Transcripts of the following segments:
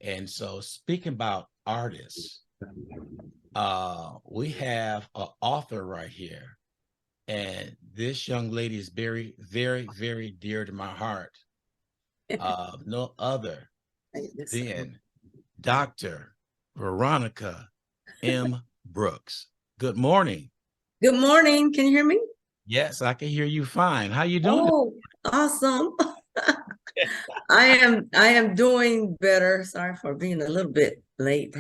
And so speaking about artists, we have an author right here. And this young lady is very, very, very dear to my heart. No other than Dr. Veronica M. Brooks. Good morning. Good morning. Can you hear me? Yes, I can hear you fine. How you doing? Oh, awesome. I am doing better. Sorry for being a little bit late.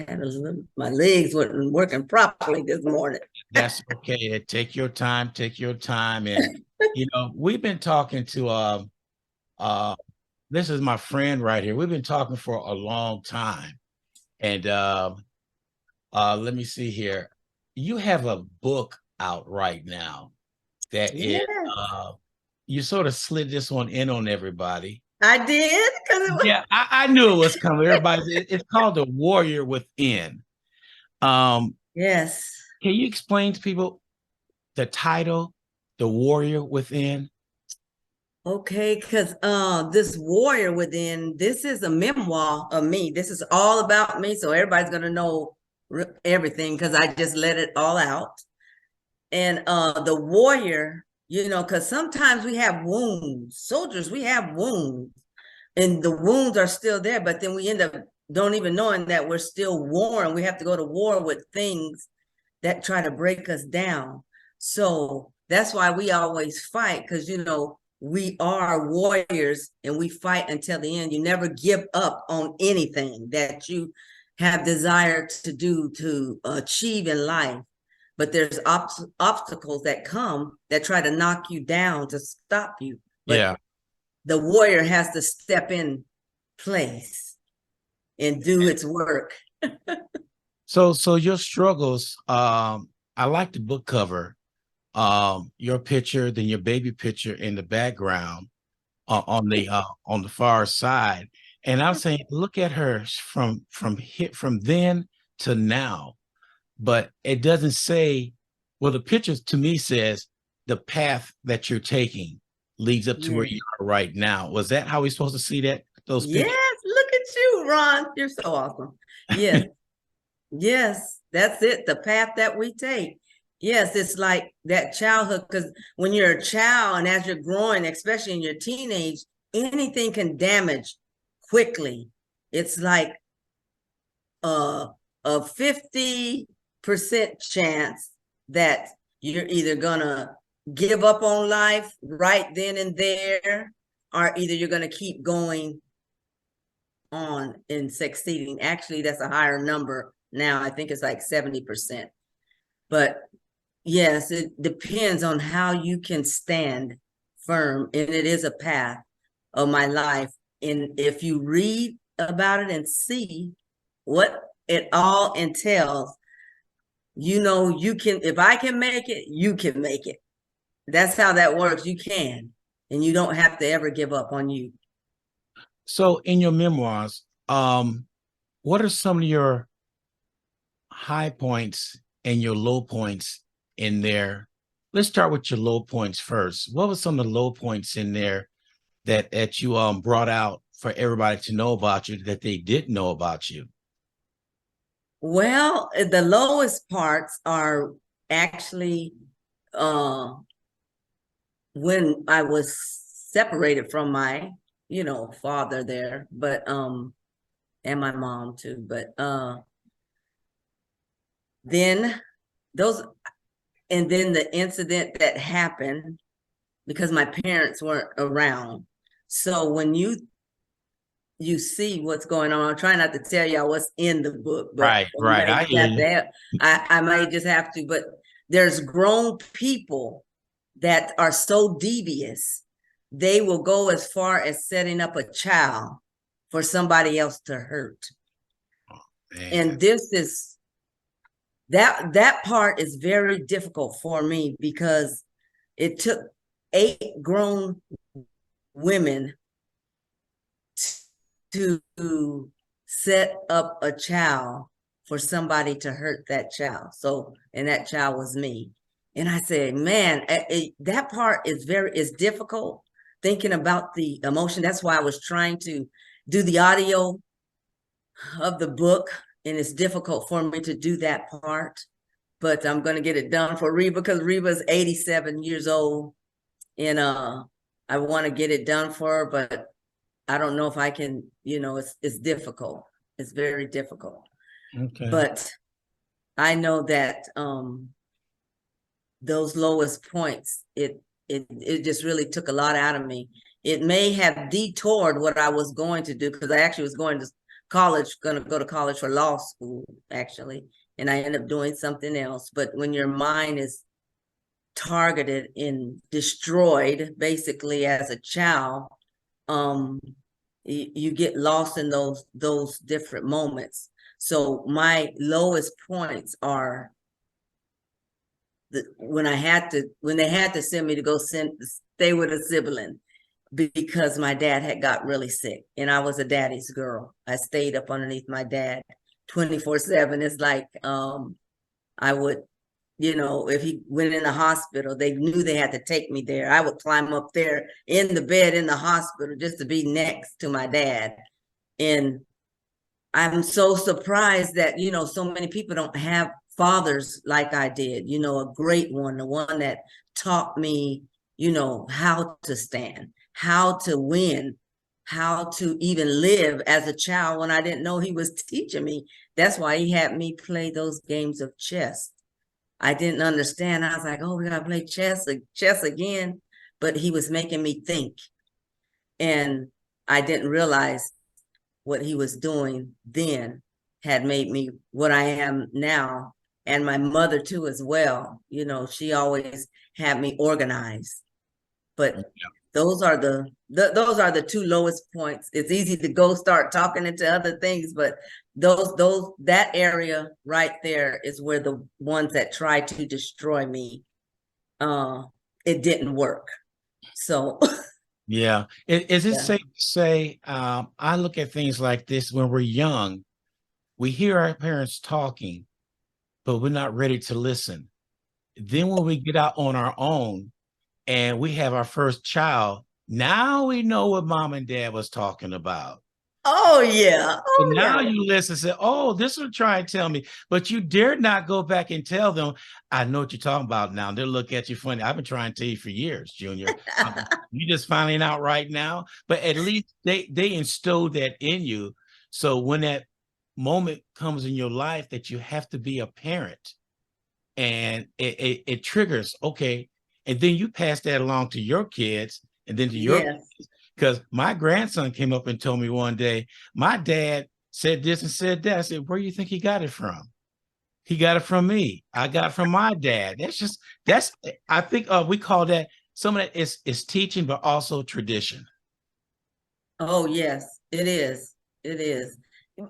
My legs weren't working properly this morning. That's okay. Take your time. Take your time. And we've been talking to uh this is my friend right here. We've been talking for a long time. And let me see here. You have a book out right now that is Yeah, uh you sort of slid this one in on everybody. I did because it was Yeah, I knew it was coming. It's called The Warrior Within. Um, yes. can you explain to people the title, The Warrior Within? Okay, because this warrior within, this is a memoir of me. This is all about me. So everybody's gonna know everything because I just let it all out. And the warrior, because sometimes we have wounds. Soldiers, we have wounds, and the wounds are still there, but then we end up don't even knowing that we're still warring. We have to go to war with things that try to break us down. So that's why we always fight, because we are warriors and we fight until the end. You never give up on anything that you have desire to do, to achieve in life. But there's obstacles that come that try to knock you down to stop you. But Yeah. the warrior has to step in place and do its work. So your struggles, I like the book cover. Your picture, then your baby picture in the background on the far side. And I'm saying, look at her from then to now. But it doesn't say, well, the picture to me says the path that you're taking leads up to where Yeah. you are right now. Was that how we supposed to see that? Those pictures? Yes, look at you, Ron. You're so awesome. Yes, yes, that's it. The path that we take. Yes, it's like that childhood, because when you're a child and as you're growing, especially in your teenage, anything can damage quickly. It's like uh, a 50% chance that you're either gonna give up on life right then and there, or either you're gonna keep going on and succeeding. Actually, that's a higher number now. I think it's like 70%. But yes, it depends on how you can stand firm. And it is a path of my life. And if you read about it and see what it all entails, you can, if I can make it, you can make it. That's how that works. You can. And you don't have to ever give up on you. So in your memoirs, what are some of your high points and your low points in there? Let's start with your low points first. What were some of the low points in there that you brought out for everybody to know about you that they didn't know about you? Well, the lowest parts are actually uh when I was separated from my, father there, but and my mom too. But then those and then the incident that happened because my parents weren't around. So when you see what's going on, I'm trying not to tell y'all what's in the book, but Right, you right. might I just hear have you. to have, I might just have to, but there's grown people that are so devious, they will go as far as setting up a child for somebody else to hurt. Man. And this is that part is very difficult for me because it took 8 grown women to set up a child for somebody to hurt that child. So, and that child was me. And I said, man, that part is difficult thinking about the emotion. That's why I was trying to do the audio of the book, and it's difficult for me to do that part, but I'm going to get it done for Reba because Reba's 87 years old, and I want to get it done for her, but I don't know if I can, it's difficult. It's very difficult. Okay. But I know that those lowest points, it just really took a lot out of me. It may have detoured what I was going to do, because I actually was going to go to college for law school, actually, and I ended up doing something else. But when your mind is targeted and destroyed, basically, as a child, you get lost in those different moments. So my lowest points are when they had to send me to go stay with a sibling, because my dad had got really sick, and I was a daddy's girl. I stayed up underneath my dad 24/7. It's like I would, if he went in the hospital, they knew they had to take me there. I would climb up there in the bed in the hospital just to be next to my dad. And I'm so surprised that, so many people don't have fathers like I did, a great one, the one that taught me, how to stand, how to win, how to even live as a child when I didn't know he was teaching me. That's why he had me play those games of chess. I didn't understand. I was like, oh, we gotta play chess again. But he was making me think. And I didn't realize what he was doing then had made me what I am now. And my mother too, as well. She always had me organized. But those are the two lowest points. It's easy to go start talking into other things, but that area right there is where the ones that tried to destroy me, it didn't work. So Yeah. Is it yeah. safe to say, I look at things like this when we're young, we hear our parents talking, but we're not ready to listen. Then when we get out on our own and we have our first child, now we know what mom and dad was talking about. Oh yeah. And Oh now yeah. you listen and say, oh, this will try and tell me. But you dare not go back and tell them, I know what you're talking about now. They'll look at you funny. I've been trying to tell you for years, Junior. You just finding out right now. But at least they instilled that in you. So when that moment comes in your life that you have to be a parent, and it triggers, okay. And then you pass that along to your kids and then to your Yes. kids. Because my grandson came up and told me one day, my dad said this and said that. I said, where do you think he got it from? He got it from me. I got it from my dad. That's I think we call that, some of that is teaching, but also tradition. Oh yes, it is. It is.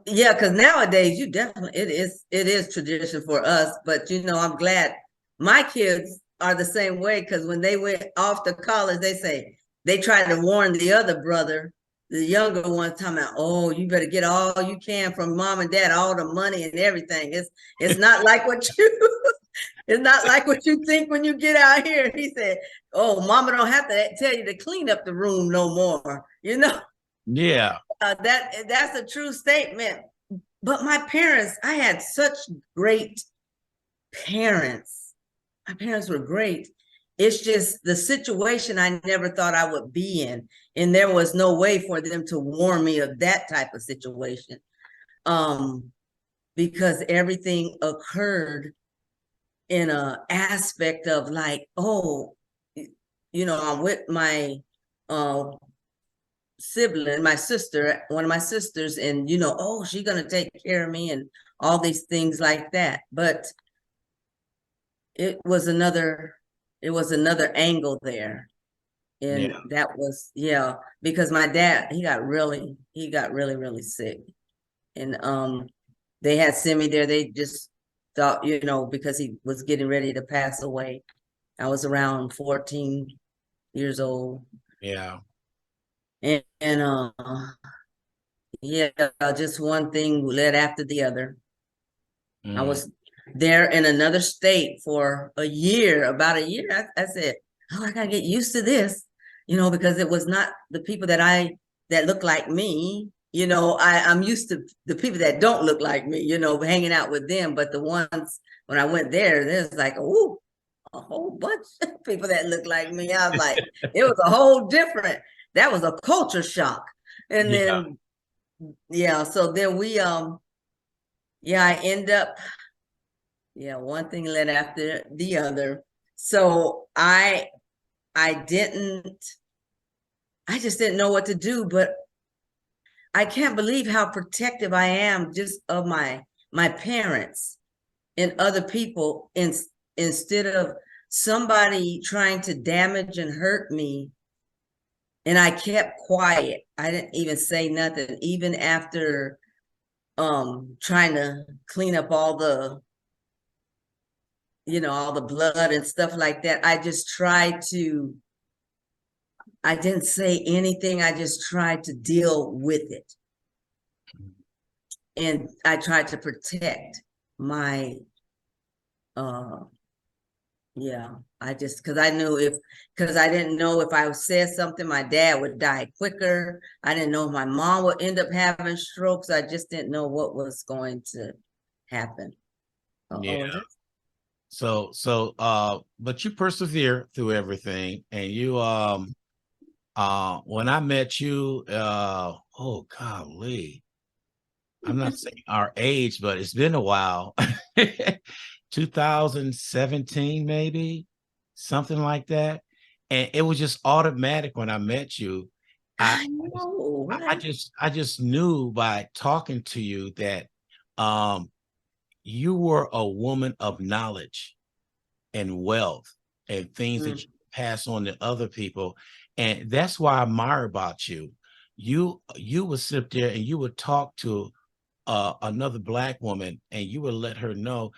Yeah, because nowadays you definitely it is tradition for us. But I'm glad my kids are the same way, because when they went off to college, they tried to warn the other brother, the younger one, talking about, oh, you better get all you can from mom and dad, all the money and everything. It's not like what you it's not like what you think when you get out here. He said, oh, mama don't have to tell you to clean up the room no more. Yeah. That's a true statement. But my parents, I had such great parents. My parents were great. It's just the situation I never thought I would be in. And there was no way for them to warn me of that type of situation. Because everything occurred in a aspect of like, oh, I'm with my sibling, my sister, one of my sisters, and oh, she's gonna take care of me and all these things like that. But it was another angle there. Yeah. And that was, yeah, because my dad, he got really, really sick. And they had sent me there. They just thought, because he was getting ready to pass away. I was around 14 years old. Yeah. And yeah, just one thing led after the other. I Mm. was there in another state for a year, about a year. I said, oh, I gotta get used to this, because it was not the people that looked like me. I'm used to the people that don't look like me, hanging out with them. But the ones when I went there's like, oh, a whole bunch of people that look like me. I was like, it was a whole different, that was a culture shock. And Yeah. then, yeah, so then I end up, one thing led after the other. So I didn't, I just didn't know what to do, but I can't believe how protective I am just of my parents and other people instead of somebody trying to damage and hurt me. And I kept quiet. I didn't even say nothing, even after trying to clean up all the blood and stuff like that. I didn't say anything. I just tried to deal with it. And I tried to protect my uh yeah, because I didn't know if I said something, my dad would die quicker. I didn't know if my mom would end up having strokes. I just didn't know what was going to happen. Yeah. Oh, But you persevere through everything, and you when I met you, oh golly, I'm not saying our age, but it's been a while. 2017, maybe something like that. And it was just automatic when I met you. I I know, I right? just knew by talking to you that um you were a woman of knowledge and wealth and things that Mm, you pass on to other people. And that's why I admire about you. You would sit there and you would talk to another black woman and you would let her know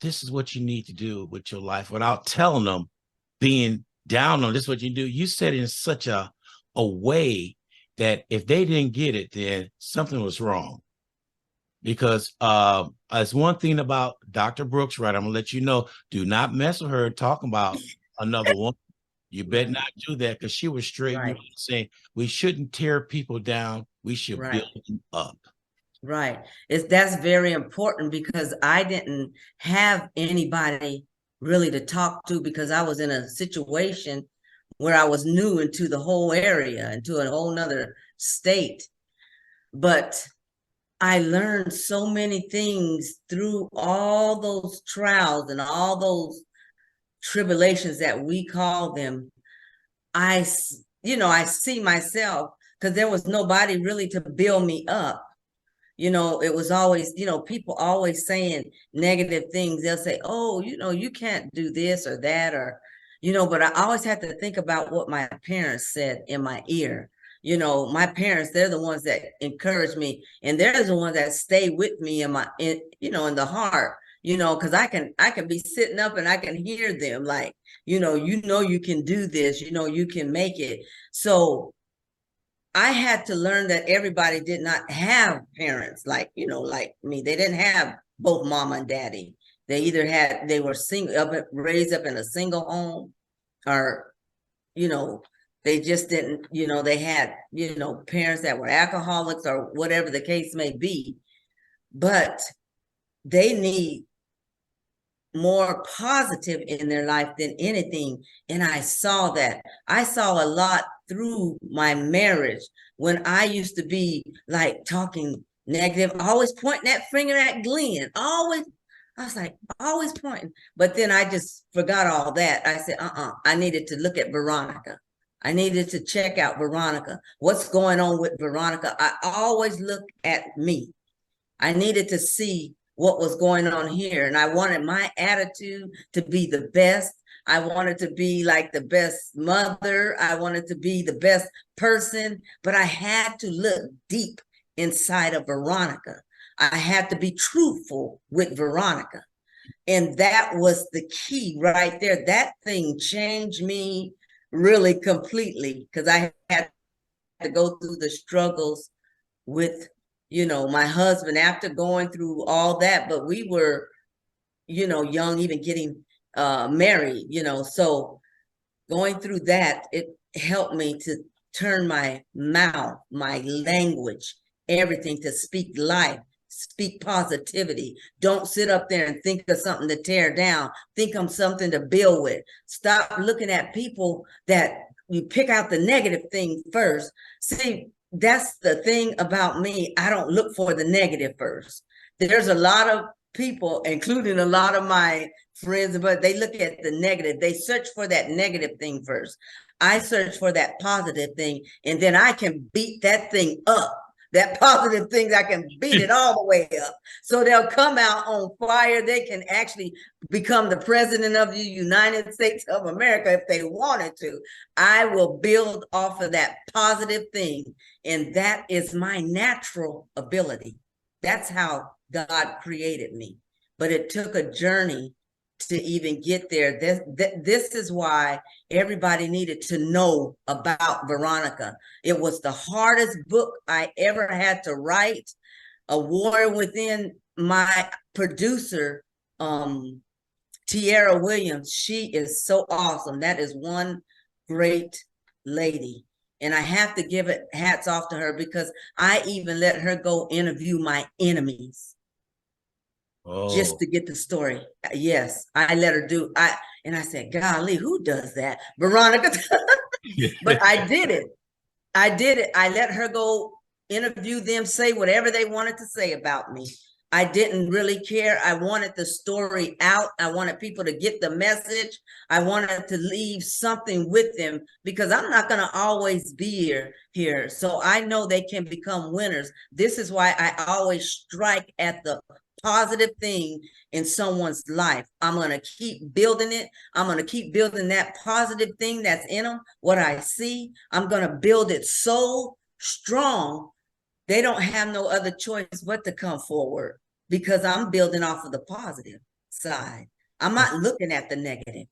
this is what you need to do with your life without telling them, being down on this is what you do. You said it in such a way that if they didn't get it, then something was wrong. Because as one thing about Dr. Brooks, right? I'm gonna let you know, do not mess with her talking about another woman. You better right, not do that because she was straight. You right, know, saying we shouldn't tear people down, we should right, build them up. right. That's very important because I didn't have anybody really to talk to because I was in a situation where I was new into the whole area, into a whole nother state. But I learned so many things through all those trials and all those tribulations that we call them. I see myself because there was nobody really to build me up. It was always, people always saying negative things. They'll say, oh, you can't do this or that, but I always had to think about what my parents said in my ear. My parents, they're the ones that encourage me, and they're the ones that stay with me in the heart, because I can be sitting up and I can hear them like, you can do this, you can make it. So I had to learn that everybody did not have parents like me. They didn't have both mama and daddy. They were raised up in a single home, or, you know, they just didn't, they had, parents that were alcoholics or whatever the case may be. But they need more positive in their life than anything. And I saw that. I saw a lot through my marriage when I used to be like talking negative, always pointing that finger at Glenn. I was like, always pointing. But then I just forgot all that. I said, I needed to look at Veronica. I needed to check out Veronica. What's going on with Veronica? I always look at me. I needed to see what was going on here. And I wanted my attitude to be the best. I wanted to be like the best mother. I wanted to be the best person, but I had to look deep inside of Veronica. I had to be truthful with Veronica. And that was the key right there. That thing changed me really completely because I had to go through the struggles with my husband after going through all that, but we were young, even getting married, so going through that, it helped me turn my mouth, my language, everything to speak life, speak positivity. Don't sit up there and think of something to tear down. Think of something to build with. Stop looking at people that you pick out the negative thing first. See, that's the thing about me. I don't look for the negative first. There's a lot of people, including a lot of my friends, but they look at the negative. They search for that negative thing first. I search for that positive thing, and then I can beat that thing up. That positive thing, I can beat it all the way up. So they'll come out on fire. They can actually become the president of the United States of America if they wanted to. I will build off of that positive thing. And that is my natural ability. That's how God created me. But it took a journey to even get there. This is why everybody needed to know about Veronica. It was the hardest book I ever had to write. A war within my producer, Tiara Williams. She is so awesome. That is one great lady. And I have to give it hats off to her, because I even let her go interview my enemies. Just Oh, to get the story. Yes, I let her do. And I said, golly, who does that? Veronica. But I did it. I did it. I let her go interview them, say whatever they wanted to say about me. I didn't really care. I wanted the story out. I wanted people to get the message. I wanted to leave something with them, because I'm not going to always be here. So I know they can become winners. This is why I always strike at the positive thing in someone's life. I'm going to keep building it. I'm going to keep building that positive thing that's in them. What I see, I'm going to build it so strong, they don't have no other choice but to come forward, because I'm building off of the positive side. I'm not looking at the negative.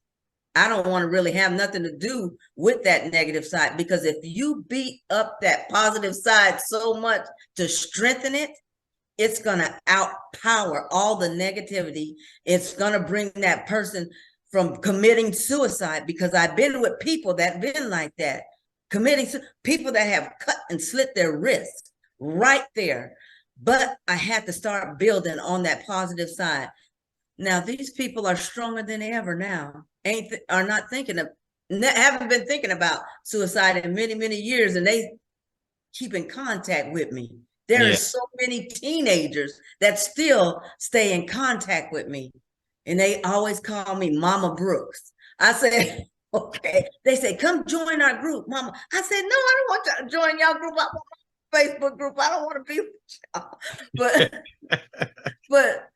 I don't want to really have nothing to do with that negative side, because if you beat up that positive side so much to strengthen it, it's going to outpower all the negativity. It's going to bring that person from committing suicide, because I've been with people that have been like that, committing, people that have cut and slit their wrists right there. But I had to start building on that positive side. Now, these people are stronger than ever now. Are not thinking of, haven't been thinking about suicide in many, many years, and they keep in contact with me. There are yeah. so many teenagers that still stay in contact with me, and they always call me Mama Brooks. I said, okay. They say, come join our group, Mama. I said, no, I don't want to join y'all group. I want my Facebook group. I don't want to be with y'all. But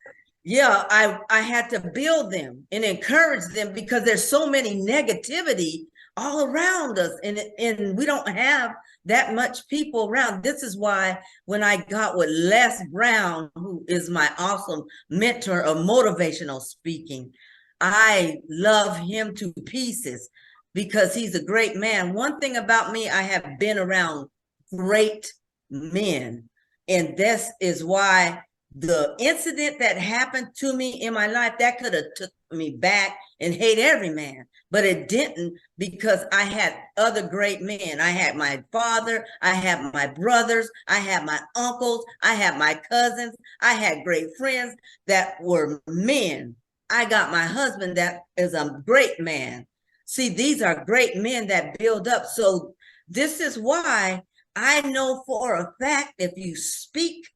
yeah, I had to build them and encourage them, because there's so many negativity all around us, and we don't have that much people around. This is why when I got with Les Brown, who is my awesome mentor of motivational speaking, I love him to pieces, because he's a great man. One thing about me, I have been around great men, and this is why the incident that happened to me in my life, that could have took me back and hate every man, but it didn't, because I had other great men. I had my father, I had my brothers, I had my uncles, I had my cousins, I had great friends that were men. I got my husband that is a great man. See, these are great men that build up. So this is why I know for a fact, if you speak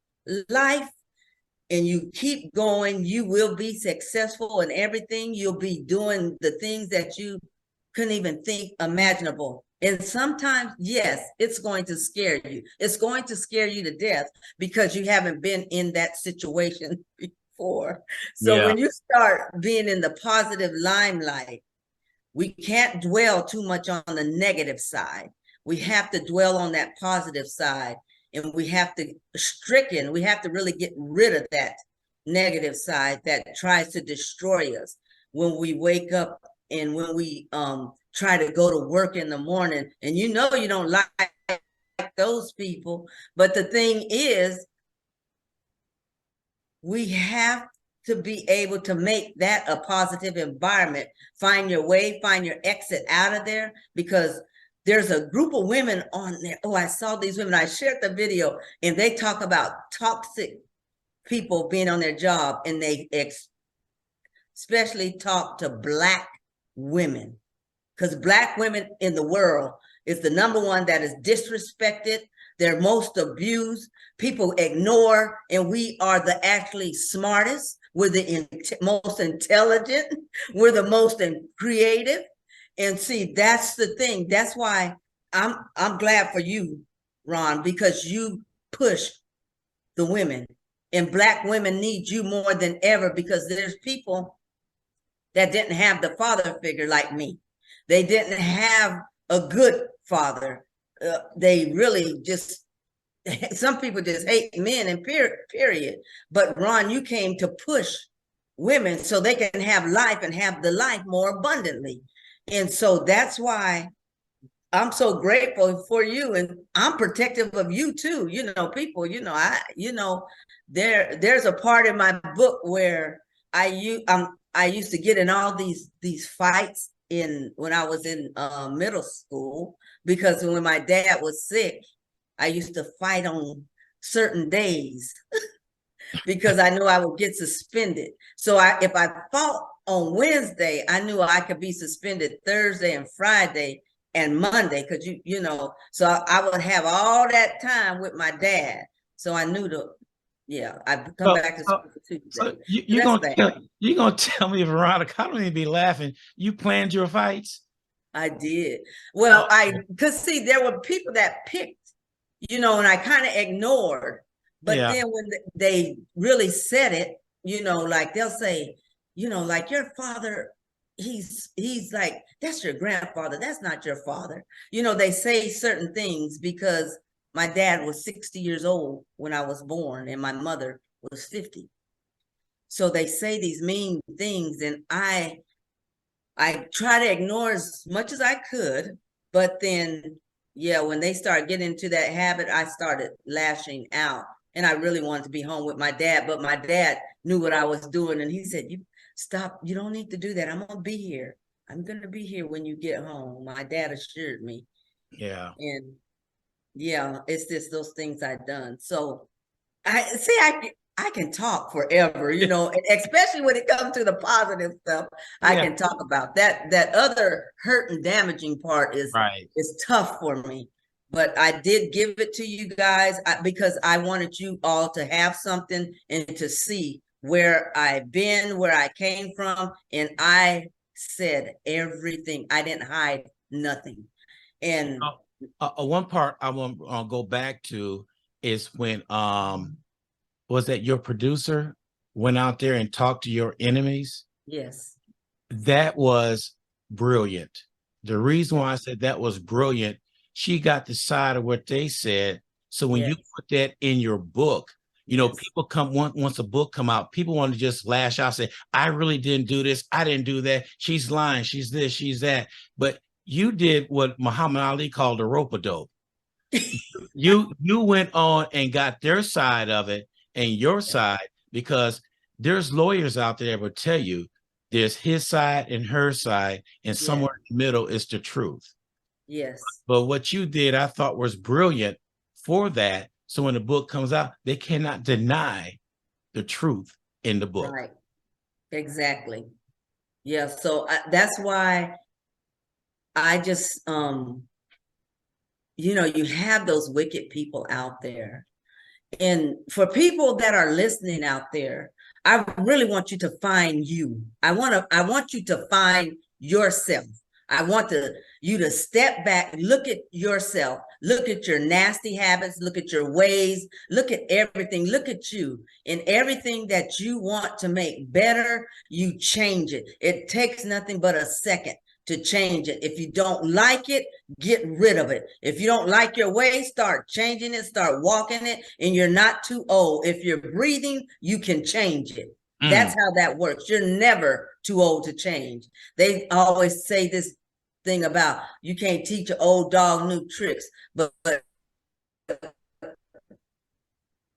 life and you keep going, you will be successful in everything. You'll be doing the things that you couldn't even think imaginable. And sometimes, yes, it's going to scare you. It's going to scare you to death, because you haven't been in that situation before. So Yeah. when you start being in the positive limelight, we can't dwell too much on the negative side. We have to dwell on that positive side, and we have to really get rid of that negative side that tries to destroy us when we wake up, and when we try to go to work in the morning, and you don't like those people. But the thing is, we have to be able to make that a positive environment. Find your way, find your exit out of there, because there's a group of women on there. Oh, I saw these women. I shared the video, and they talk about toxic people being on their job, and they especially talk to Black women, because Black women in the world is the number one that is disrespected. They're most abused. People ignore, and we are the actually smartest. We're the most intelligent. We're the most creative. And see, that's the thing. That's why I'm glad for you, Ron, because you push the women, and Black women need you more than ever, because there's people that didn't have the father figure like me. They didn't have a good father. They really just, some people just hate men, and period. But Ron, you came to push women so they can have life, and have the life more abundantly. And so that's why I'm so grateful for you, and I'm protective of you too. People, there's a part in my book where I used to get in all these fights when I was in middle school, because when my dad was sick, I used to fight on certain days because I knew I would get suspended. So if I fought on Wednesday, I knew I could be suspended Thursday and Friday and Monday, because so I would have all that time with my dad. So I knew I'd come back to school for Tuesday. So you're gonna tell me, Veronica, I don't even be laughing. You planned your fights? I did. Well, because see, there were people that picked, and I kind of ignored. But then when they really said it, like they'll say, like your father, he's like, that's your grandfather. That's not your father. They say certain things because my dad was 60 years old when I was born, and my mother was 50. So they say these mean things, and I try to ignore as much as I could. But then, when they start getting into that habit, I started lashing out. And I really wanted to be home with my dad, but my dad knew what I was doing. And he said, stop, you don't need to do that. I'm going to be here. I'm going to be here when you get home. My dad assured me. Yeah. And it's just those things I've done. So I can talk forever, especially when it comes to the positive stuff. I can talk about that. That other hurt and damaging part is tough for me. But I did give it to you guys because I wanted you all to have something and to see where I've been, where I came from. And I said everything. I didn't hide nothing. And one part I want to go back to is when was that your producer went out there and talked to your enemies? Yes. That was brilliant. The reason why I said that was brilliant, she got the side of what they said. So when you put that in your book, people once a book come out, people want to just lash out, say, I really didn't do this. I didn't do that. She's lying. She's this, she's that. But you did what Muhammad Ali called a rope-a-dope. You went on and got their side of it and your side, because there's lawyers out there that will tell you there's his side and her side, and somewhere in the middle is the truth. Yes. But what you did, I thought, was brilliant for that. So when the book comes out, they cannot deny the truth in the book. Right. Exactly. Yeah. So that's why I just, you have those wicked people out there. And for people that are listening out there, I really want you to find you. I want you to find yourself. I want you to step back, look at yourself, look at your nasty habits, look at your ways, look at everything, look at you, and everything that you want to make better, you change it. It takes nothing but a second to change it. If you don't like it, get rid of it. If you don't like your way, start changing it, start walking it, and you're not too old. If you're breathing, you can change it. That's how that works. You're never too old to change. They always say this thing about you can't teach an old dog new tricks, but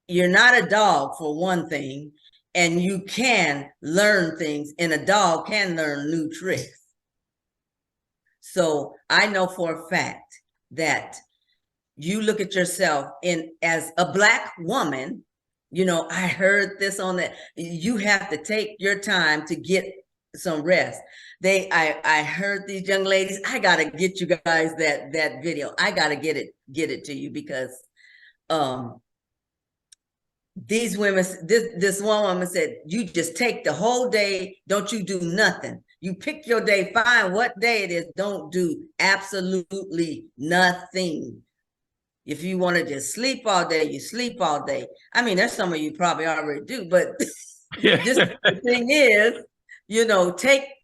you're not a dog for one thing, and you can learn things, and a dog can learn new tricks. So I know for a fact that you look at yourself in as a Black woman, I heard this on that you have to take your time to get some rest. I heard these young ladies, I gotta get you guys that video. I gotta get it to you because these women, this one woman said, you just take the whole day, don't you do nothing. You pick your day, find what day it is, don't do absolutely nothing. If you want to just sleep all day, you sleep all day. I mean, there's some of you probably already do, but just the thing is,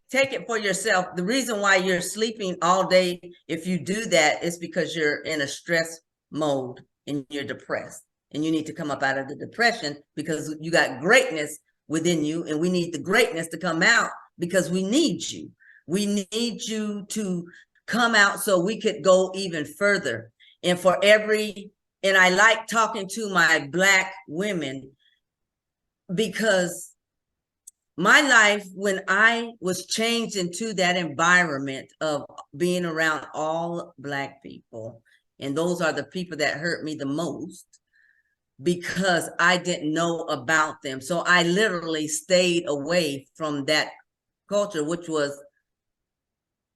take it for yourself. The reason why you're sleeping all day, if you do that, is because you're in a stress mode and you're depressed. And you need to come up out of the depression because you got greatness within you, and we need the greatness to come out because we need you. We need you to come out so we could go even further. And I like talking to my Black women because my life, when I was changed into that environment of being around all Black people, and those are the people that hurt me the most because I didn't know about them. So I literally stayed away from that culture, which was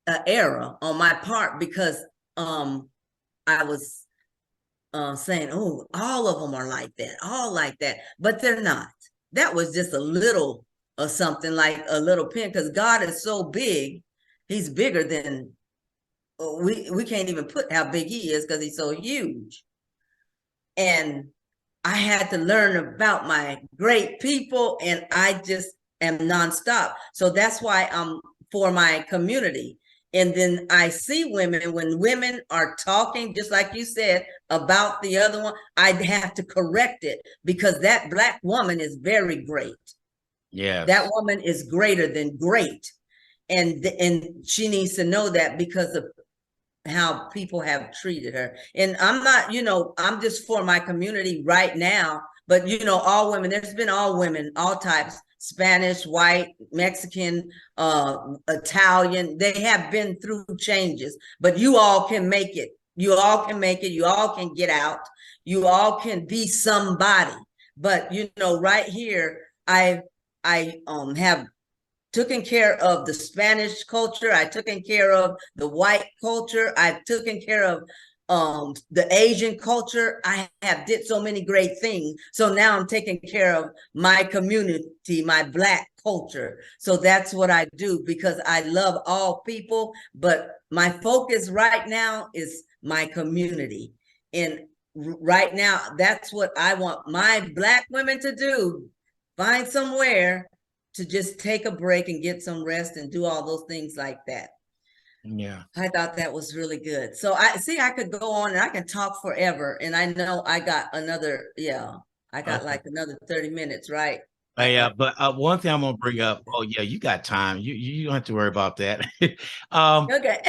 an error on my part because I was saying, oh, all of them are like that, all like that, but they're not. That was just a little or something, like a little pin, because God is so big. He's bigger than we can't even put how big he is because he's so huge. And I had to learn about my great people, and I just am nonstop. So that's why I'm for my community. And then I see women, when women are talking, just like you said, about the other one, I'd have to correct it because that Black woman is very great. Yes. That woman is greater than great. And she needs to know that because of how people have treated her. And I'm not, I'm just for my community right now, but all women, there's been all women, all types, Spanish, white, Mexican, Italian, they have been through changes, but you all can make it. You all can make it. You all can get out. You all can be somebody. But right here, I have taken care of the Spanish culture. I've taken care of the white culture. I've taken care of the Asian culture. I have did so many great things. So now I'm taking care of my community, my Black culture. So that's what I do because I love all people, but my focus right now is my community. And right now, that's what I want my Black women to do. Find somewhere to just take a break and get some rest and do all those things like that. Yeah. I thought that was really good. So I could go on and I can talk forever. And I know I got another, I got like another 30 minutes, right? Yeah, but one thing I'm gonna bring up. Oh yeah, you got time. You don't have to worry about that. Okay.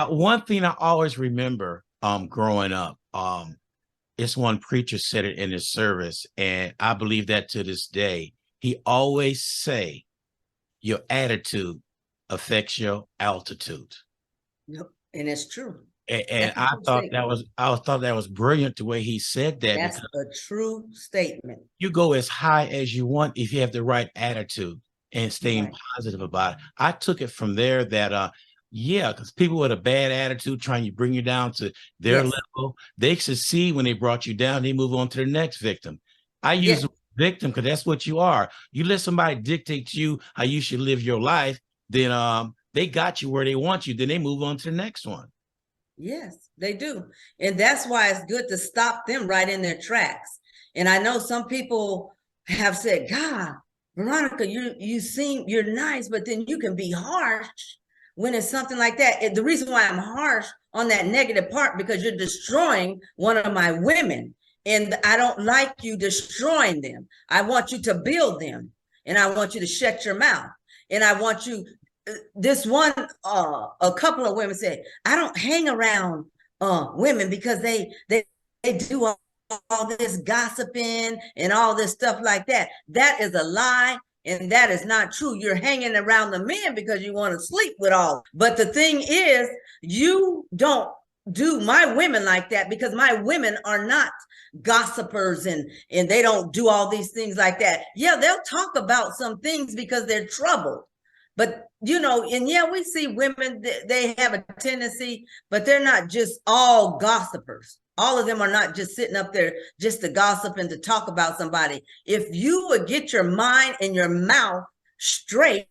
One thing I always remember growing up, it's one preacher said it in his service, and I believe that to this day. He always say, your attitude affects your altitude. Yep. And it's true. And I thought that was brilliant the way he said that, that's because a true statement. you go as high as you want if you have the right attitude and staying positive about it. I took it from there that yeah, because people with a bad attitude trying to bring you down to their level, they succeed when they brought you down, they move on to the next victim. I use the victim because that's what you are. You let somebody dictate to you how you should live your life, then they got you where they want you, then they move on to the next one. Yes, they do. And that's why it's good to stop them right in their tracks. And I know some people have said, God, Veronica, you're nice, but then you can be harsh when it's something like that. And the reason why I'm harsh on that negative part, because you're destroying one of my women. And I don't like you destroying them. I want you to build them. And I want you to shut your mouth. And I want you, this one, a couple of women said, I don't hang around women because they do all this gossiping and all this stuff like that. That is a lie. And that is not true. You're hanging around the men because you want to sleep with all. But the thing is, you don't do my women like that, because my women are not gossipers, and they don't do all these things like that. Yeah, they'll talk about some things because they're troubled. But and yeah, we see women, they have a tendency, but they're not just all gossipers. All of them are not just sitting up there just to gossip and to talk about somebody. If you would get your mind and your mouth straight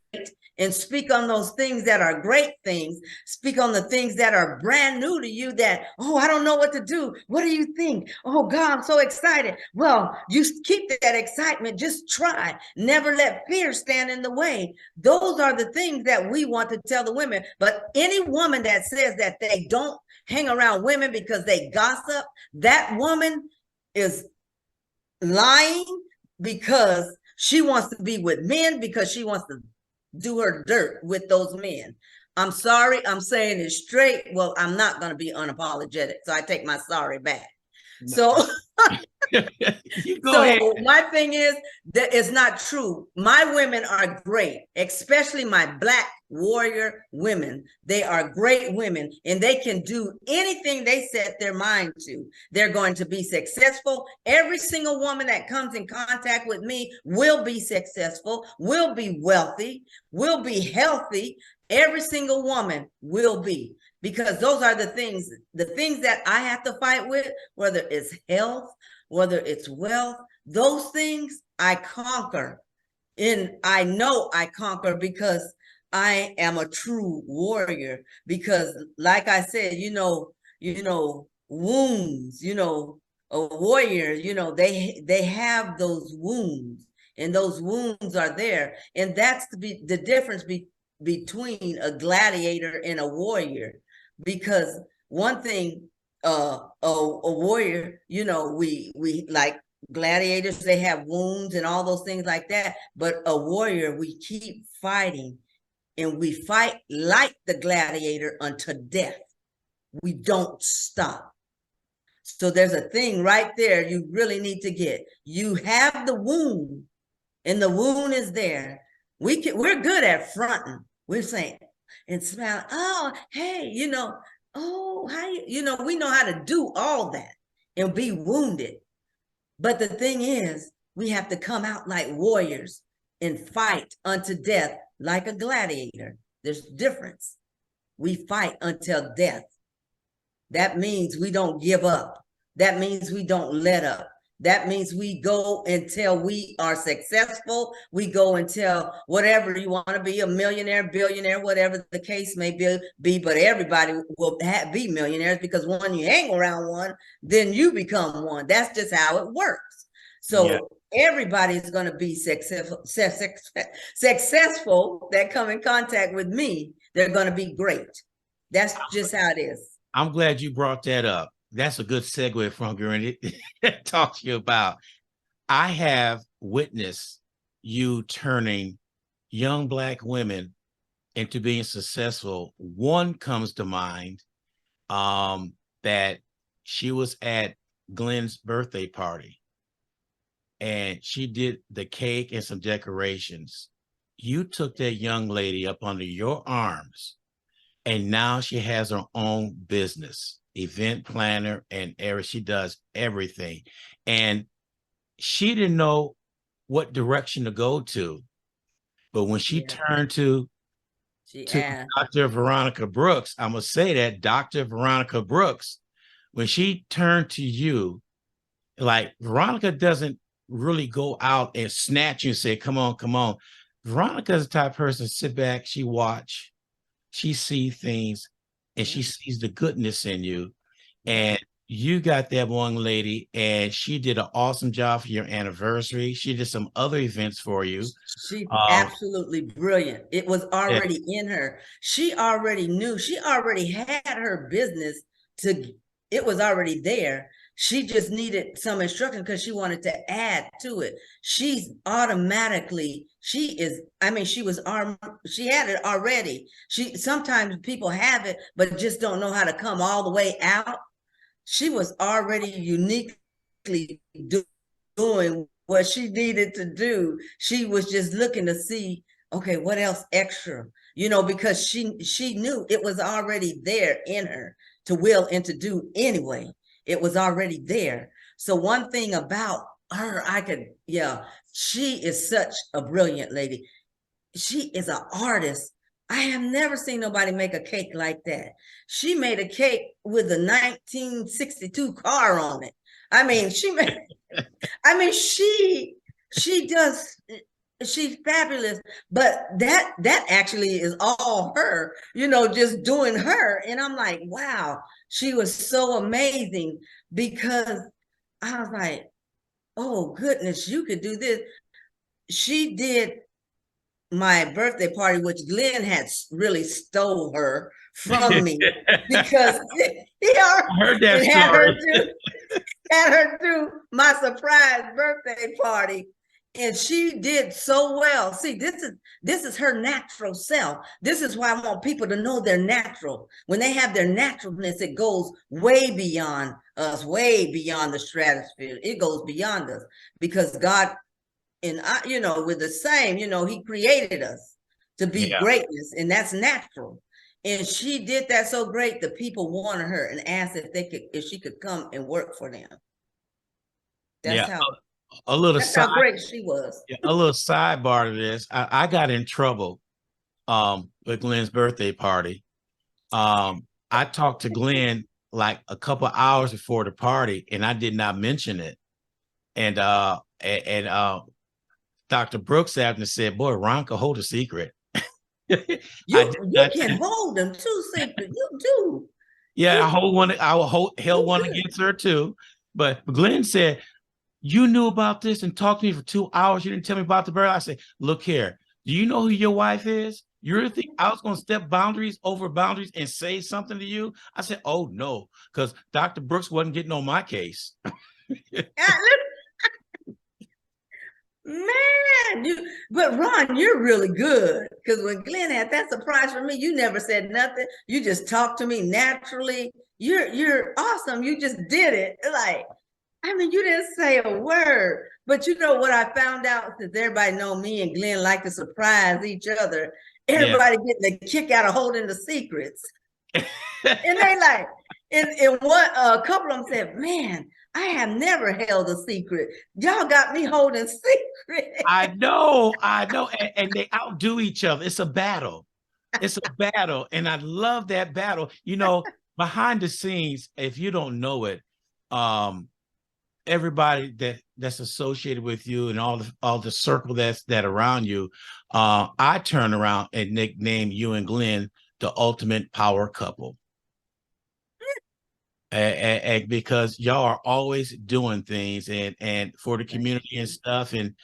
and speak on those things that are great things, speak on the things that are brand new to you, that, oh, I don't know what to do. What do you think? Oh, God, I'm so excited. Well, you keep that excitement. Just try. Never let fear stand in the way. Those are the things that we want to tell the women. But any woman that says that they don't hang around women because they gossip, that woman is lying, because she wants to be with men, because she wants to do her dirt with those men. I'm sorry, I'm saying it straight. Well, I'm not going to be unapologetic, so I take my sorry back. No. So You go so ahead. my thing is that it's not true. My women are great, especially my Black warrior women. They are great women, and they can do anything they set their mind to. They're going to be successful. Every single woman that comes in contact with me will be successful, will be wealthy, will be healthy. Every single woman will be, because those are the things that I have to fight with, whether it's health, whether it's wealth, those things I conquer. And I know I conquer because I am a true warrior. Because, like I said, wounds, a warrior, they have those wounds, and those wounds are there. And that's the difference between a gladiator and a warrior. Because one thing, a warrior, we like gladiators, they have wounds and all those things like that. But a warrior, we keep fighting, and we fight like the gladiator unto death. We don't stop. So there's a thing right there you really need to get. You have the wound, and the wound is there. We're good at fronting. We're saying and smiling, oh, hey, oh, how we know how to do all that and be wounded. But the thing is, we have to come out like warriors and fight unto death like a gladiator. There's difference. We fight until death. That means we don't give up. That means we don't let up. That means we go until we are successful. We go until whatever you want to be, a millionaire, billionaire, whatever the case may be. But everybody will be millionaires, because when you hang around one, then you become one. That's just how it works. So everybody is going to be successful that come in contact with me. They're going to be great. That's just how it is. I'm glad you brought that up. That's a good segue from going to talk to you about. I have witnessed you turning young Black women into being successful. One comes to mind, that she was at Glenn's birthday party, and she did the cake and some decorations. You took that young lady up under your arms, and now she has her own business, event planner, and she does everything. And she didn't know what direction to go to. But when she turned to Dr. Veronica Brooks, I'm going to say that Dr. Veronica Brooks, when she turned to you, like, Veronica doesn't really go out and snatch you and say, come on, come on. Veronica's the type of person, sit back, she watch, she sees things, and she sees the goodness in you. And you got that one lady, and she did an awesome job for your anniversary. She did some other events for you. She's absolutely brilliant. It was already in her. She already knew. She already had her business it was already there. She just needed some instruction because she wanted to add to it. She had it already. Sometimes people have it, but just don't know how to come all the way out. She was already uniquely doing what she needed to do. She was just looking to see, okay, what else extra, because she knew it was already there in her to will and to do anyway. It was already there. So one thing about her, she is such a brilliant lady. She is an artist. I have never seen nobody make a cake like that. She made a cake with a 1962 car on it. I mean, she does, she's fabulous, but that actually is all her, just doing her. And I'm like, wow, she was so amazing, because I was like, oh goodness, you could do this. She did my birthday party, which Glenn had really stole her from me, because he I heard that already story. had her do my surprise birthday party, and she did so well. See, this is her natural self. This is why I want people to know they're natural. When they have their naturalness, it goes way beyond us, way beyond the stratosphere. It goes beyond us, because God, and we're the same. He created us to be Yeah, greatness, and that's natural. And she did that so great, the people wanted her and asked if she could come and work for them. That's yeah. how A little that's side, how great she was. a little sidebar to this. I got in trouble with Glenn's birthday party. I talked to Glenn like a couple hours before the party, and I did not mention it. And Dr. Brooks after said, "Boy, Ron could hold a secret." I did You not. can hold them too secret. You do. Yeah, I You hold one. I will hold held you one do. against her too. But Glenn said, "You knew about this and talked to me for 2 hours. You didn't tell me about the bird." I said, "Look here. Do you know who your wife is? You really think I was going to step boundaries over boundaries and say something to you?" I said, "Oh no," because Dr. Brooks wasn't getting on my case. Man, but Ron, you're really good, because when Glenn had that surprise for me, you never said nothing. You just talked to me naturally. You're awesome. You just did it. Like, I mean, you didn't say a word. But you know what I found out, since everybody know me and Glenn like to surprise each other, Yeah. everybody getting a kick out of holding the secrets. And they like, and one a couple of them said, "Man, I have never held a secret. Y'all got me holding secret." I know, and they outdo each other. It's a battle. It's a battle, and I love that battle. Behind the scenes, if you don't know it, everybody that's associated with you and all the circle that around you, I turn around and nickname you and Glenn the ultimate power couple. Because y'all are always doing things and for the community and stuff, and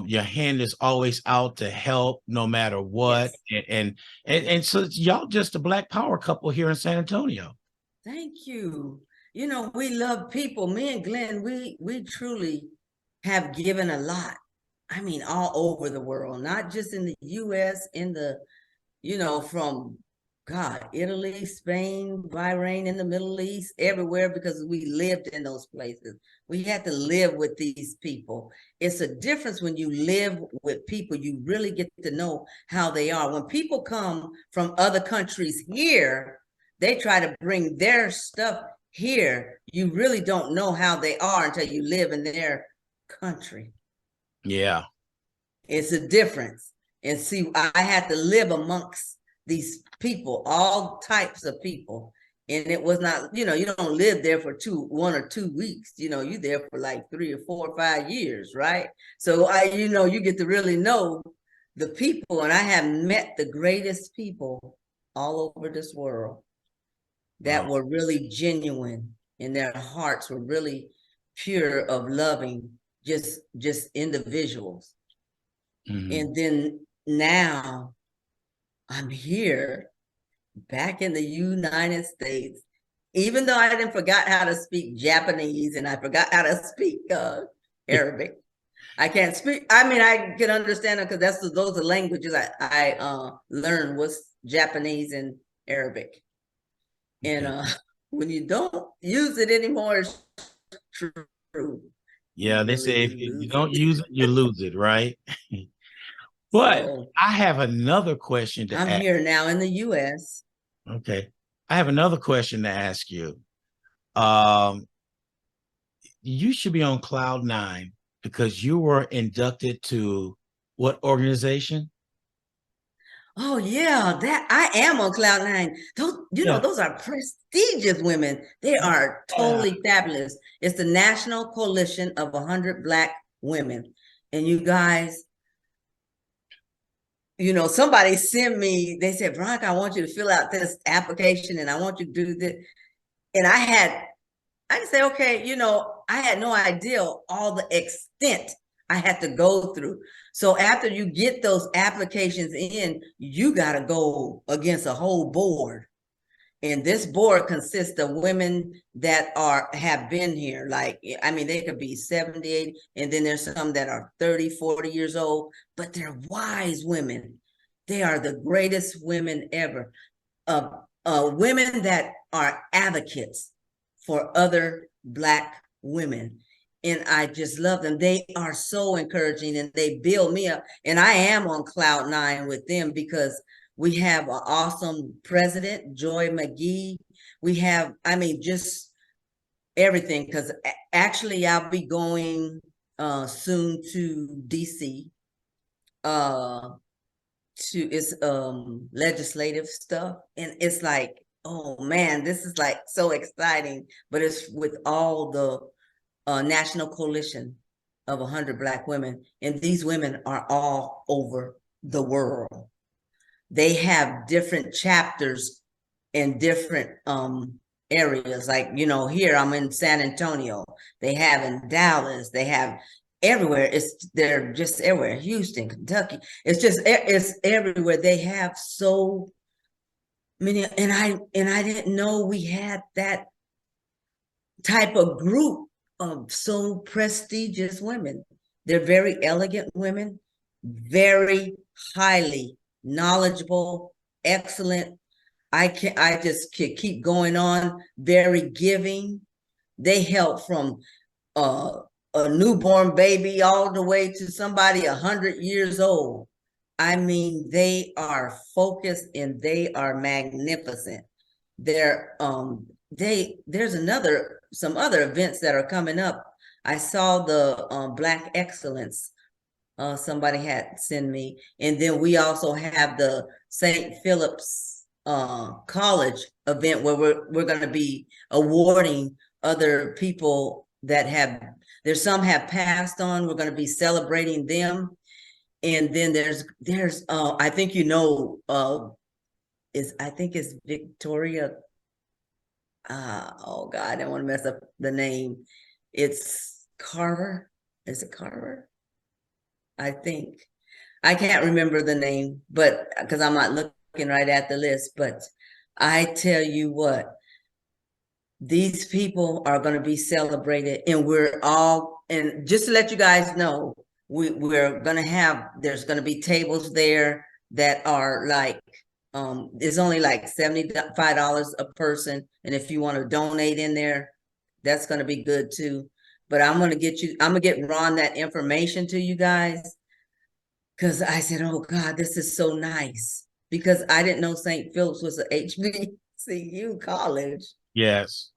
your hand is always out to help no matter what, Yes. and so y'all just a black power couple here in San Antonio. Thank you. We love people. Me and Glenn, we truly have given a lot. I mean, all over the world, not just in the US, from God, Italy, Spain, Bahrain, in the Middle East, everywhere, because we lived in those places. We had to live with these people. It's a difference when you live with people, you really get to know how they are. When people come from other countries here, they try to bring their stuff here. You really don't know how they are until you live in their country. Yeah. It's a difference. And see, I had to live amongst these people, all types of people. And it was not, you don't live there for 1 or 2 weeks. You there for like 3 or 4 or 5 years, right? So you get to really know the people. And I have met the greatest people all over this world that were really genuine, and their hearts were really pure of loving just individuals. Mhm. And then now I'm here back in the United States, even though I didn't forgot how to speak Japanese and I forgot how to speak Arabic. I can't speak. I mean, I can understand it, because those are languages I learned, was Japanese and Arabic. And Okay. when you don't use it anymore, it's true. Yeah, they say if You you lose don't it. use it, you lose it, right? But So I have another question to I'm ask. here now in the US. Okay. I have another question to ask you. Um, you should be on cloud nine because you were inducted to what organization? Oh yeah, that I am on cloud nine. Those, Yeah. those are prestigious women. They are Yeah. totally fabulous. It's the National Coalition of 100 Black Women. And you guys, somebody sent me, they said, Veronica, I want you to fill out this application and I want you to do this. And I can say, okay, I had no idea all the extent I had to go through. So after you get those applications in, you got to go against a whole board. And this board consists of women that have been here. Like, I mean, they could be 70, 80, and then there's some that are 30, 40 years old, but they're wise women. They are the greatest women ever. Women that are advocates for other Black women. And I just love them. They are so encouraging and they build me up. And I am on cloud nine with them because we have an awesome president, Joy McGee. We have, I mean, just everything. Because actually, I'll be going soon to DC to its legislative stuff, and it's like, oh man, this is like so exciting. But it's with all the national coalition of 100 Black women, and these women are all over the world. They have different chapters in different areas. Like, here I'm in San Antonio. They have in Dallas. They have everywhere. They're just everywhere. Houston, Kentucky. It's everywhere. They have so many, and I didn't know we had that type of group of so prestigious women. They're very elegant women, very highly knowledgeable, excellent. I just can keep going on. Very giving. They help from uh, a newborn baby all the way to somebody 100 years old. I mean, they are focused and they are magnificent. There's some other events that are coming up. I saw the Black Excellence somebody had sent me. And then we also have the St. Philip's College event where we're going to be awarding other people that there's some have passed on. We're going to be celebrating them. And then there's I think I think it's Victoria. Oh God, I don't want to mess up the name. It's Carver. Is it Carver? I think. I can't remember the name, but because I'm not looking right at the list, but I tell you what, these people are going to be celebrated, and and just to let you guys know, we're going to there's going to be tables there that are like, it's only like $75 a person. And if you want to donate in there, that's going to be good too. But I'm going to get Ron that information to you guys. Because I said, oh God, this is so nice. Because I didn't know St. Philip's was a HBCU college. Yes.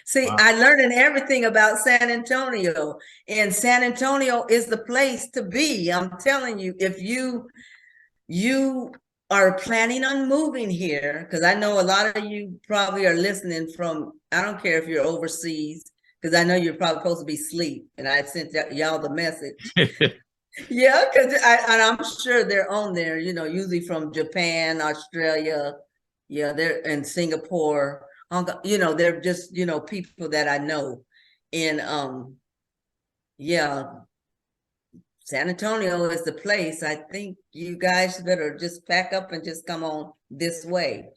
See, Wow. I learned everything about San Antonio, and San Antonio is the place to be. I'm telling you, if you are planning on moving here, because I know a lot of you probably are listening from, I don't care if you're overseas, because I know you're probably supposed to be asleep, and I sent y'all the message. Yeah, because I'm sure they're on there, usually from Japan, Australia, yeah, they're in Singapore, Hong Kong, they're just, people that I know. And yeah, San Antonio is the place. I think you guys better just pack up and just come on this way.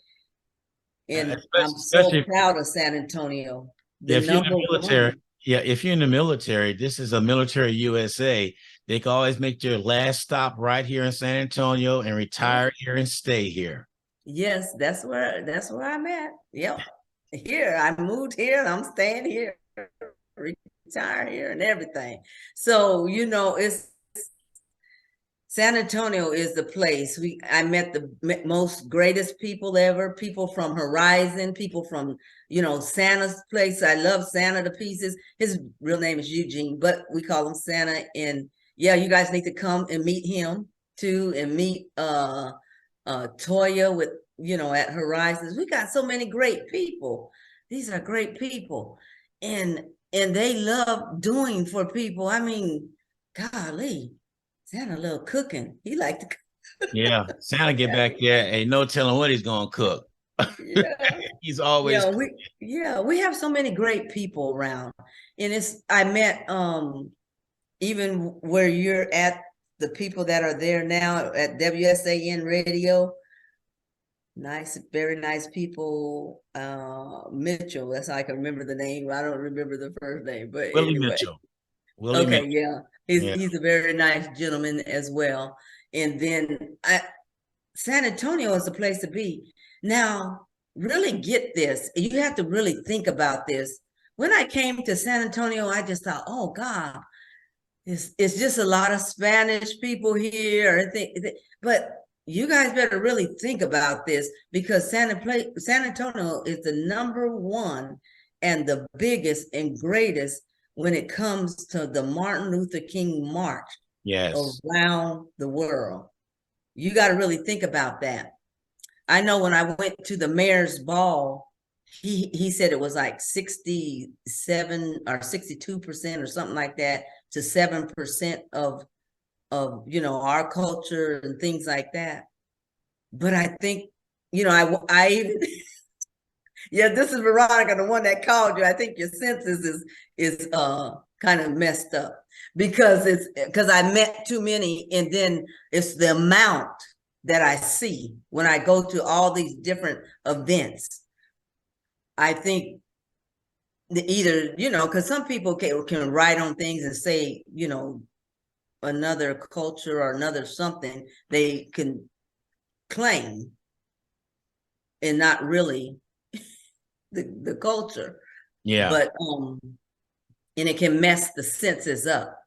And I'm so Especially proud of San Antonio, the if you're in number the military. one. Yeah, if you're in the military, this is a military USA. They can always make your last stop right here in San Antonio and Yes, retire here and stay here. yes, that's where I'm at. Yep. Here, I moved here, I'm staying here. retire here and everything. So, you know, it's San Antonio is the place. I met the most greatest people ever, people from Horizon, people from, you know, Santa's place. I love Santa to pieces. His real name is Eugene, but we call him Santa. And yeah, you guys need to come and meet him too, and meet Toya with, you know, at Horizons. We got so many great people. These are great people. And they love doing for people. I mean, golly. Santa love cooking. He like to cook. Yeah, Santa get back there, ain't no telling what he's gonna cook. Yeah. He's always We have so many great people around. And I met even where you're at, the people that are there now at WSAN radio. Nice, very nice people. Mitchell, that's how I can remember the name. I don't remember the first name, but Willie anyway. Mitchell. Willie Okay, Mitchell. yeah. Yeah. He's a very nice gentleman as well. And then San Antonio is the place to be. Now, really get this. You have to really think about this. When I came to San Antonio, I just thought, oh God, it's just a lot of Spanish people here. But you guys better really think about this, because San Antonio is the #1 and the biggest and greatest when it comes to the Martin Luther King March Yes. around the world. You got to really think about that. I know when I went to the mayor's ball, he said it was like 67 or 62% or something like that to 7% of you know, our culture and things like that. But I think, you know, I even yeah, this is Veronica, the one that called you. I think your census is kind of messed up, because I met too many, and then it's the amount that I see when I go to all these different events. I think either, you know, because some people can write on things and say, you know, another culture or another something they can claim, and not really the culture. Yeah. But and it can mess the census up.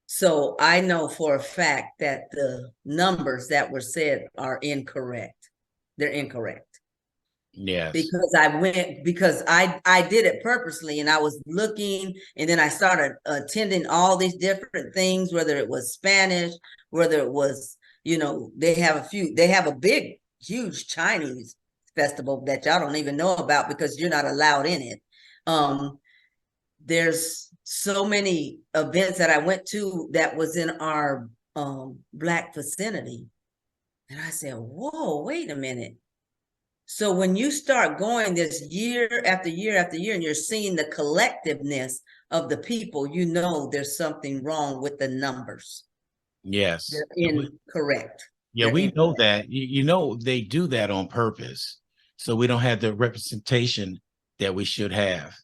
So I know for a fact that the numbers that were said are incorrect. They're incorrect. Yes. Because I did it purposely, and I was looking, and then I started attending all these different things, whether it was Spanish, whether it was, you know, they have a big, huge Chinese festival that y'all don't even know about because you're not allowed in it. There's so many events that I went to that was in our Black vicinity. And I said, whoa, wait a minute. So when you start going this year after year after year, and you're seeing the collectiveness of the people, you know there's something wrong with the numbers. Yes. They're incorrect. Yeah, They're we know incorrect. that. You know, they do that on purpose. So we don't have the representation that we should have.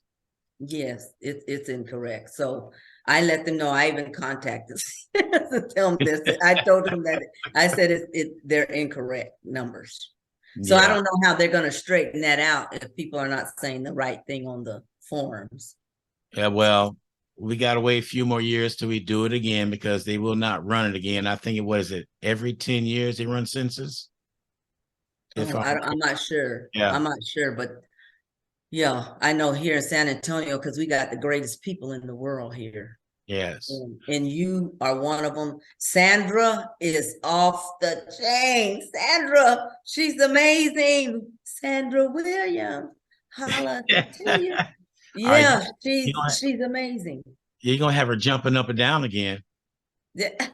Yes, it's incorrect. So I let them know. I even contacted to tell them this. I told them that I said they're incorrect numbers. So I Yeah. don't know how they're going to straighten that out if people are not saying the right thing on the forums. Yeah, well, we got to wait a few more years till we do it again, because they will not run it again. I think it every 10 years they run census. If Oh, I'm not sure. Yeah. I'm not sure, but yeah, I know here in San Antonio, because we got the greatest people in the world here. Yes. And you are one of them. Sandra is off the chain. Sandra, she's amazing. Sandra Williams, holla to you. Are you, Yeah, you know, she's amazing. you're gonna have her jumping up and down again. Yeah.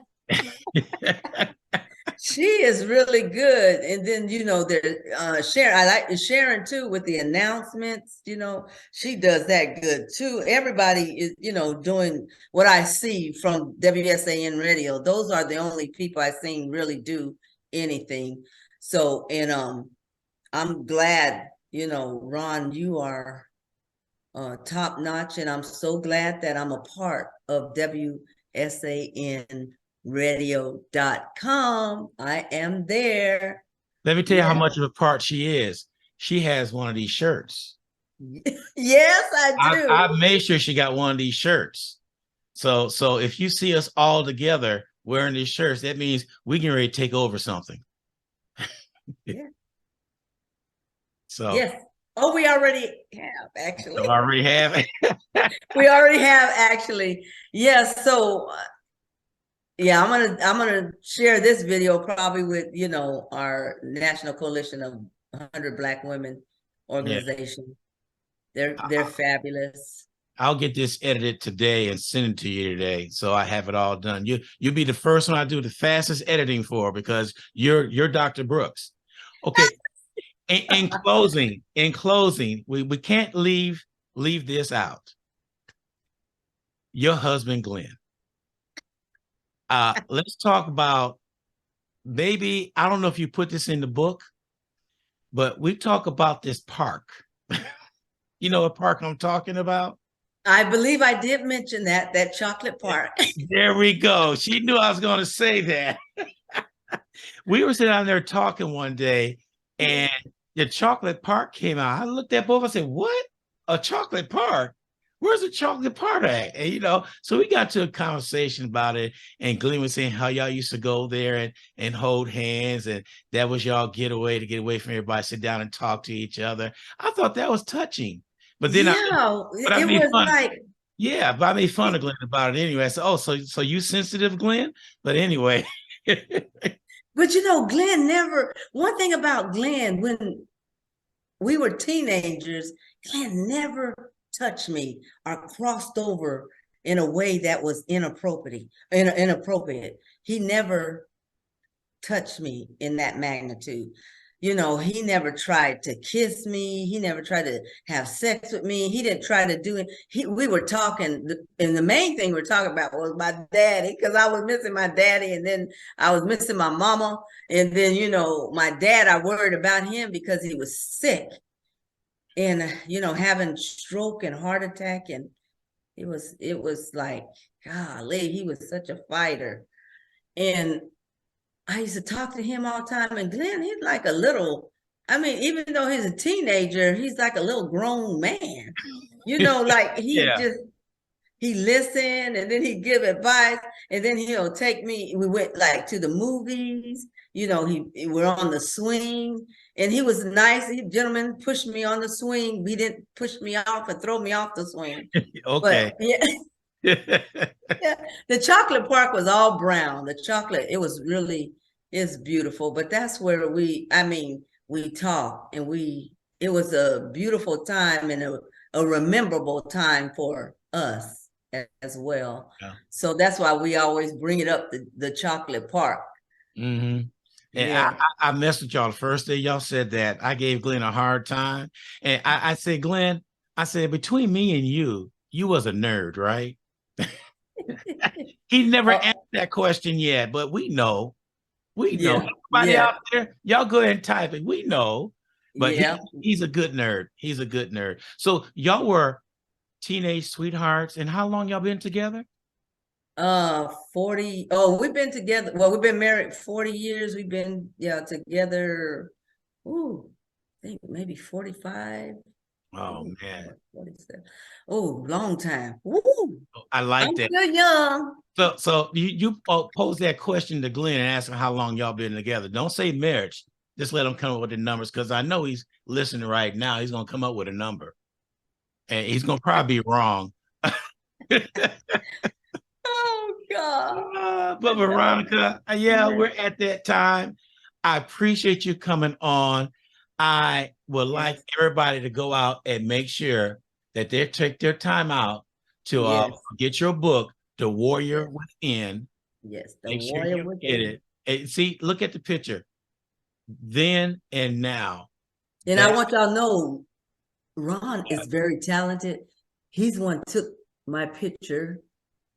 She is really good. And then, you know, Sharon, I like Sharon too with the announcements, you know, she does that good too. Everybody is, you know, doing what I see from WSAN radio. Those are the only people I've seen really do anything. So, and I'm glad, you know, Ron, you are top notch, and I'm so glad that I'm a part of WSAN radio.com. I am there. Let me tell you how Yeah. much of a part she is. She has one of these shirts. Yes, I I do. made sure she got one of these shirts. So if you see us all together wearing these shirts, that means we can ready to take over something. Yeah. So Yes. Oh, we already have actually. I already have it. We already have actually. Yes. So yeah, I'm gonna share this video probably with our National Coalition of 100 Black Women Yeah. organization. They're fabulous. I'll get this edited today and send it to you today, so I have it all done. You'll be the first one I do the fastest editing for because you're Dr. Brooks. Okay. In closing, we can't leave this out. Your husband, Glenn. Let's talk about maybe I don't know if you put this in the book, but we talk about this park. You know what park I'm talking about? I believe I did mention that chocolate part. There we go. She knew I was going to say that. We were sitting down there talking one day, and the chocolate park came out. I looked at both. I said, "What? A chocolate park? Where's the chocolate park at?" And so we got to a conversation about it. And Glenn was saying how y'all used to go there and hold hands, and that was y'all getaway to get away from everybody, sit down and talk to each other. I thought that was touching. But then Yeah, but I it made was fun. like, Yeah, but I made fun of Glenn about it anyway. I said, "Oh, so you sensitive, Glenn?" But anyway. but Glenn never, one thing about Glenn, when we were teenagers, Glenn never touched me or crossed over in a way that was inappropriate. He never touched me in that magnitude. He never tried to kiss me. He never tried to have sex with me. He didn't try to do it. We were talking, and the main thing we were talking about was my daddy, because I was missing my daddy, and then I was missing my mama. And then, my dad, I worried about him because he was sick and, having stroke and heart attack. And it was like, golly, he was such a fighter. And I used to talk to him all the time. And Glenn, he's like a little, I mean, even though he's a teenager, he's like a little grown man. Like Yeah. he listened, and then he'd give advice, and then he'll take me. We went like to the movies, we're on the swing, and he was nice. He gentleman pushed me on the swing. He didn't push me off and throw me off the swing. Okay. But yeah, yeah, the chocolate park was all brown. The chocolate, it was really, it's beautiful. But that's where we talked, and it was a beautiful time and a rememberable time for us as well. Yeah. So that's why we always bring it up, the chocolate park. Mm-hmm. And Yeah. I messed with y'all the first day y'all said that. I gave Glenn a hard time. And I said, Glenn, I said, between me and you was a nerd, right? He never Oh, answered that question yet, but we know. We know. yeah, Everybody yeah, out there, y'all go ahead and type it. We know. But yeah. he's a good nerd. He's a good nerd. So y'all were teenage sweethearts, and how long y'all been together? 40. Oh, we've been together. Well, we've been married 40 years. We've been, yeah, together. Ooh, I think maybe 45. Oh Ooh, man. 47. Oh, long time. Ooh, I I'm like that. still young. So you pose that question to Glenn and ask him how long y'all been together. Don't say marriage. Just let him come up with the numbers because I know he's listening right now. He's gonna come up with a number, and he's gonna probably be wrong. Oh God. But No. Veronica, yeah, we're at that time. I appreciate you coming on. I would like Yes, everybody to go out and make sure that they take their time out to yes, get your book, The Warrior yes, Within. yes. The Make sure warrior you get within. it. And see, look at the picture. Then and now. And I That want y'all to know, Ron is very talented. He's one took my picture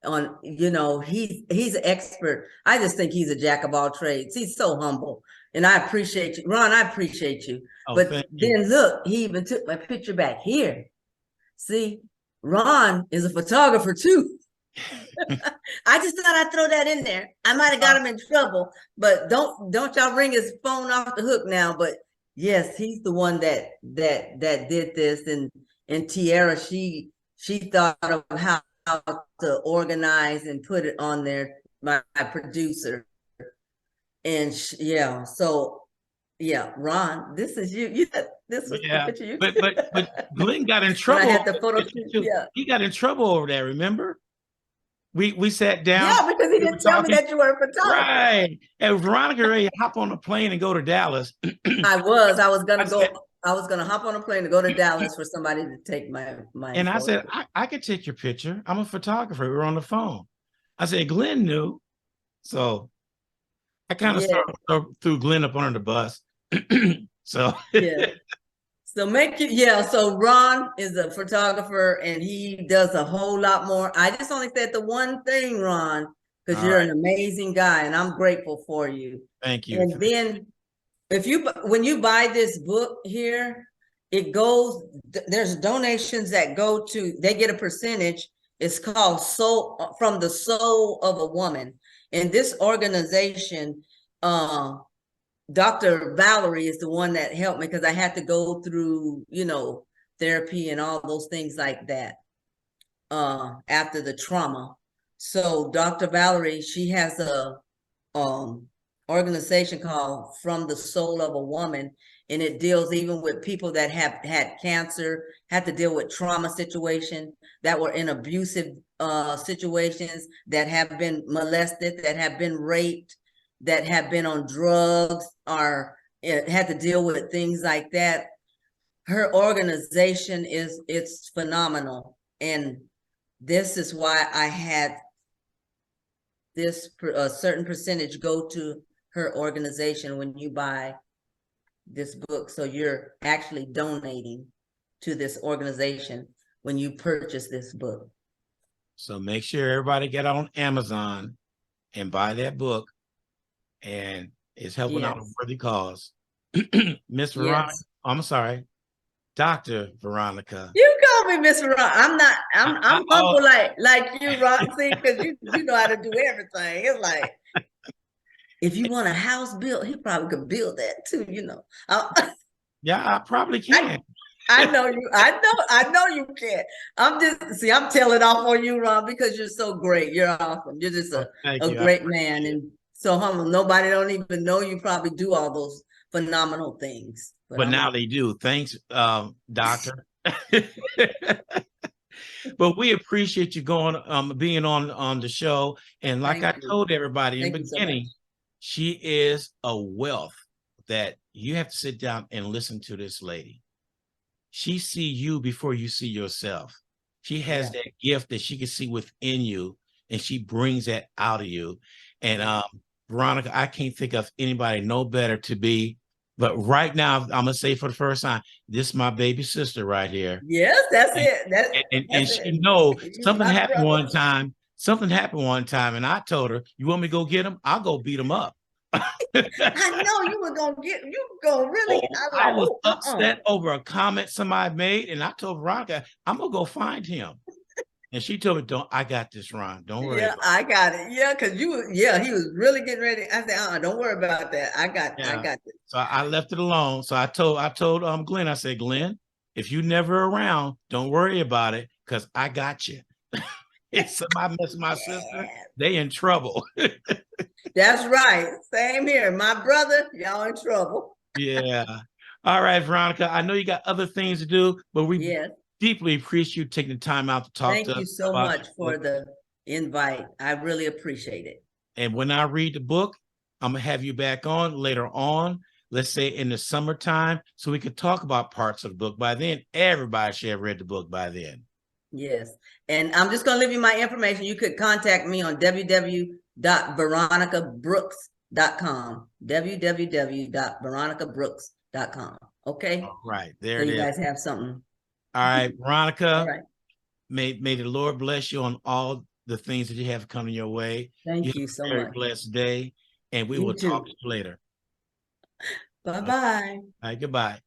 on, he's an expert. I just think he's a jack of all trades. He's so humble. And I appreciate you. Ron, I appreciate you. oh, But thank you. then look, he even took my picture back here. See, Ron is a photographer too. I just thought I'd throw that in there. I might have got him in trouble, but don't y'all ring his phone off the hook now. But yes, he's the one that did this, and And Tiara, she thought of how to organize and put it on there, my producer. And yeah, so yeah, Ron, this is you. This was the Yeah, picture you but took but but Glenn got in when I trouble over had the that photo picture shoot. too. Yeah. He got in trouble over that. Remember? We sat down. Yeah, because he We were didn't tell me talking. that you were a photographer. Right. And Veronica ready to hop on the plane and go to Dallas. I was I gonna said, go. I was gonna hop on a plane to go to Dallas for somebody to take my and I photo. said, I could take your picture. I'm a photographer. We were on the phone. I said, Glenn knew. So I kind of Yeah, threw Glenn up under the bus. So yeah. So yeah. So Ron is a photographer and he does a whole lot more. I just only said the one thing, Ron, because all you're right. an amazing guy and I'm grateful for you. Thank you. And then when you buy this book here, it goes, there's donations that go to, they get a percentage. It's called Soul, from the Soul of a Woman. And this organization, Dr. Valerie is the one that helped me because I had to go through, therapy and all those things like that after the trauma. So Dr. Valerie, she has a organization called From the Soul of a Woman, and it deals even with people that have had cancer, had to deal with trauma situations, that were in abusive situations, that have been molested, that have been raped, that have been on drugs, or had to deal with things like that. Her organization it's phenomenal, and this is why I had this a certain percentage go to her organization when you buy this book. So you're actually donating to this organization when you purchase this book. So make sure everybody get on Amazon and buy that book, and it's helping out a Yes. worthy cause. Miss Veronica, Yes. I'm sorry, Dr. Veronica. You call me Miss Ron. I'm not. I'm Oh, humble like you, Ron. See, because you know how to do everything. It's like if you want a house built, he probably could build that too. yeah, I probably can. I know you. I know you can. I'm telling off on you, Ron, because you're so great. You're awesome. You're just Oh, thank a you. I great man appreciate it. and so humble. Nobody don't even know you probably do all those phenomenal things. But But I'm now they do. Thanks, Doctor. But we appreciate you being on the show. And like thank I you. told everybody in Thank the you so much. beginning, she is a wealth that you have to sit down and listen to this lady. She see you before you see yourself. She has Yeah. that gift that she can see within you, and she brings that out of you. And Veronica, I can't think of anybody no better to be. But right now, I'm gonna say for the first time, this is my baby sister right here. Yes, that's And, it. and That's she it. know You something my happened brother. one time. Something happened one time, and I told her, "You want me to go get him? I'll go beat him up." I know you were gonna really. Oh, I was I like, was oh, upset over a comment somebody made, and I told Veronica, "I'm gonna go find him." And she told me, "Don't. I got this, Ron. Don't worry Yeah, about I got it. Yeah, because he was really getting ready. I said, don't worry about that. it." I Yeah. got this. So I left it alone. So I told Glenn, I said, Glenn, if you never around, don't worry about it, because I got you. If somebody mess with my sister, Yeah, they in trouble. that's right. Same here. My brother, y'all in trouble. Yeah. All right, Veronica. I know you got other things to do, but we Yes. deeply appreciate you taking the time out to talk Thank to you us so about much your for book. the invite. I really appreciate it. And when I read the book, I'm gonna have you back on later on, let's say in the summertime, so we could talk about parts of the book. By then, everybody should have read the book by then. Yes. And I'm just going to leave you my information. You could contact me on www.veronicabrooks.com. www.veronicabrooks.com. Okay. All right, So there it you is. guys have something. All right, All Veronica, right. may the Lord bless you on all the things that you have coming your way. You Thank have you a so very much. blessed day, and we will You talk too. to you later. Bye All bye. right, goodbye.